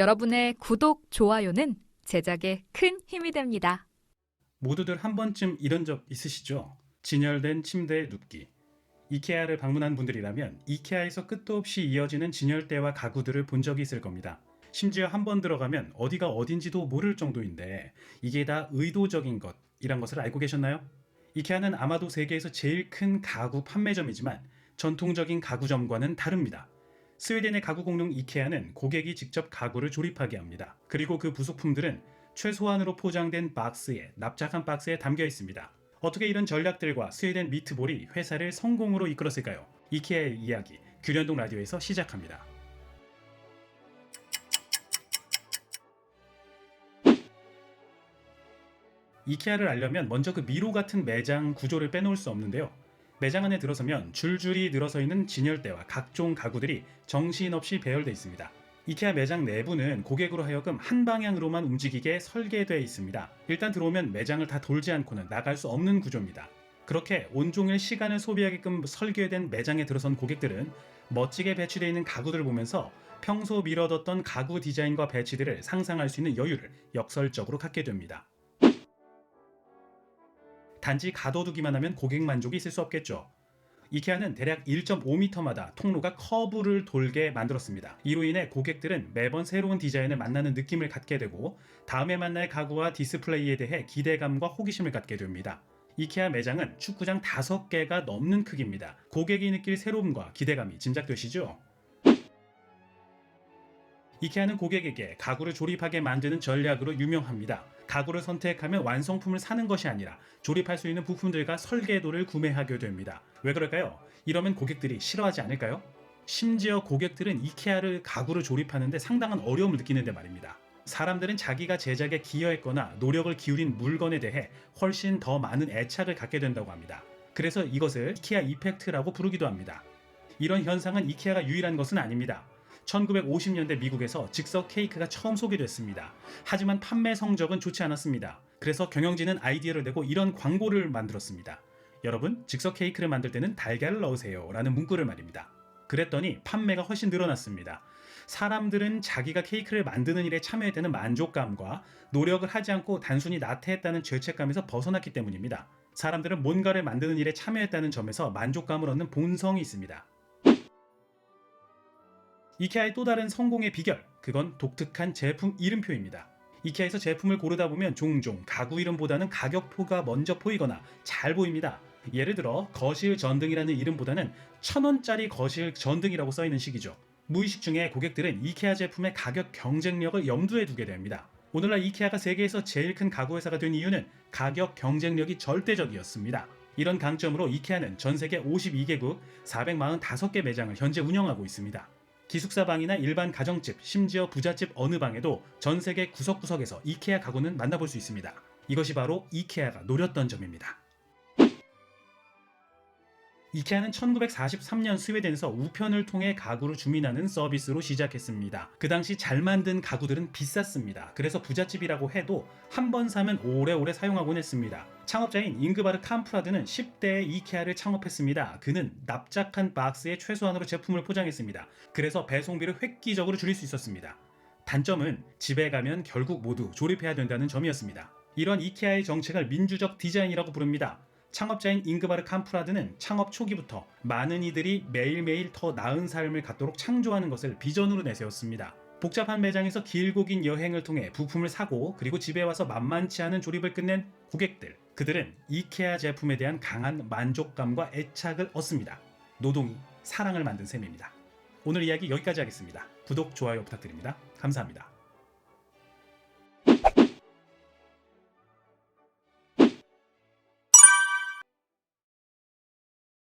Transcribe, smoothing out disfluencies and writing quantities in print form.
여러분의 구독, 좋아요는 제작에 큰 힘이 됩니다. 모두들 한 번쯤 이런 적 있으시죠? 진열된 침대에 눕기. 이케아를 방문한 분들이라면 이케아에서 끝도 없이 이어지는 진열대와 가구들을 본 적이 있을 겁니다. 심지어 한 번 들어가면 어디가 어딘지도 모를 정도인데 이게 다 의도적인 것이란 것을 알고 계셨나요? 이케아는 아마도 세계에서 제일 큰 가구 판매점이지만 전통적인 가구점과는 다릅니다. 스웨덴의 가구 공룡 이케아는 고객이 직접 가구를 조립하게 합니다. 그리고 그 부속품들은 최소한으로 포장된 박스에, 납작한 박스에 담겨 있습니다. 어떻게 이런 전략들과 스웨덴 미트볼이 회사를 성공으로 이끌었을까요? 이케아의 이야기, 규련동 라디오에서 시작합니다. 이케아를 알려면 먼저 그 미로 같은 매장 구조를 빼놓을 수 없는데요. 매장 안에 들어서면 줄줄이 늘어서 있는 진열대와 각종 가구들이 정신없이 배열되어 있습니다. 이케아 매장 내부는 고객으로 하여금 한 방향으로만 움직이게 설계되어 있습니다. 일단 들어오면 매장을 다 돌지 않고는 나갈 수 없는 구조입니다. 그렇게 온종일 시간을 소비하게끔 설계된 매장에 들어선 고객들은 멋지게 배치되어 있는 가구들을 보면서 평소 미뤄뒀던 가구 디자인과 배치들을 상상할 수 있는 여유를 역설적으로 갖게 됩니다. 단지 가둬두기만 하면 고객 만족이 있을 수 없겠죠. 이케아는 대략 1.5m마다 통로가 커브를 돌게 만들었습니다. 이로 인해 고객들은 매번 새로운 디자인을 만나는 느낌을 갖게 되고 다음에 만날 가구와 디스플레이에 대해 기대감과 호기심을 갖게 됩니다. 이케아 매장은 축구장 5개가 넘는 크기입니다. 고객이 느낄 새로움과 기대감이 짐작되시죠? 이케아는 고객에게 가구를 조립하게 만드는 전략으로 유명합니다. 가구를 선택하면 완성품을 사는 것이 아니라 조립할 수 있는 부품들과 설계도를 구매하게 됩니다. 왜 그럴까요? 이러면 고객들이 싫어하지 않을까요? 심지어 고객들은 이케아를 가구를 조립하는데 상당한 어려움을 느끼는데 말입니다. 사람들은 자기가 제작에 기여했거나 노력을 기울인 물건에 대해 훨씬 더 많은 애착을 갖게 된다고 합니다. 그래서 이것을 이케아 이펙트라고 부르기도 합니다. 이런 현상은 이케아가 유일한 것은 아닙니다. 1950년대 미국에서 즉석 케이크가 처음 소개됐습니다. 하지만 판매 성적은 좋지 않았습니다. 그래서 경영진은 아이디어를 내고 이런 광고를 만들었습니다. 여러분, 즉석 케이크를 만들 때는 달걀을 넣으세요 라는 문구를 말입니다. 그랬더니 판매가 훨씬 늘어났습니다. 사람들은 자기가 케이크를 만드는 일에 참여했다는 만족감과 노력을 하지 않고 단순히 나태했다는 죄책감에서 벗어났기 때문입니다. 사람들은 뭔가를 만드는 일에 참여했다는 점에서 만족감을 얻는 본성이 있습니다. 이케아의 또 다른 성공의 비결, 그건 독특한 제품 이름표입니다. 이케아에서 제품을 고르다 보면 종종 가구 이름보다는 가격표가 먼저 보이거나 잘 보입니다. 예를 들어 거실 전등이라는 이름보다는 1,000원짜리 거실 전등이라고 써있는 식이죠. 무의식 중에 고객들은 이케아 제품의 가격 경쟁력을 염두에 두게 됩니다. 오늘날 이케아가 세계에서 제일 큰 가구 회사가 된 이유는 가격 경쟁력이 절대적이었습니다. 이런 강점으로 이케아는 전 세계 52개국 445개 매장을 현재 운영하고 있습니다. 기숙사 방이나 일반 가정집, 심지어 부잣집 어느 방에도 전 세계 구석구석에서 이케아 가구는 만나볼 수 있습니다. 이것이 바로 이케아가 노렸던 점입니다. 이케아는 1943년 스웨덴에서 우편을 통해 가구를 주민하는 서비스로 시작했습니다. 그 당시 잘 만든 가구들은 비쌌습니다. 그래서 부잣집이라고 해도 한 번 사면 오래오래 사용하곤 했습니다. 창업자인 잉그바르 캄프라드는 10대에 이케아를 창업했습니다. 그는 납작한 박스에 최소한으로 제품을 포장했습니다. 그래서 배송비를 획기적으로 줄일 수 있었습니다. 단점은 집에 가면 결국 모두 조립해야 된다는 점이었습니다. 이런 이케아의 정책을 민주적 디자인이라고 부릅니다. 창업자인 잉그바르 캄프라드는 창업 초기부터 많은 이들이 매일매일 더 나은 삶을 갖도록 창조하는 것을 비전으로 내세웠습니다. 복잡한 매장에서 길고 긴 여행을 통해 부품을 사고 그리고 집에 와서 만만치 않은 조립을 끝낸 고객들, 그들은 이케아 제품에 대한 강한 만족감과 애착을 얻습니다. 노동이 사랑을 만든 셈입니다. 오늘 이야기 여기까지 하겠습니다. 구독, 좋아요 부탁드립니다. 감사합니다.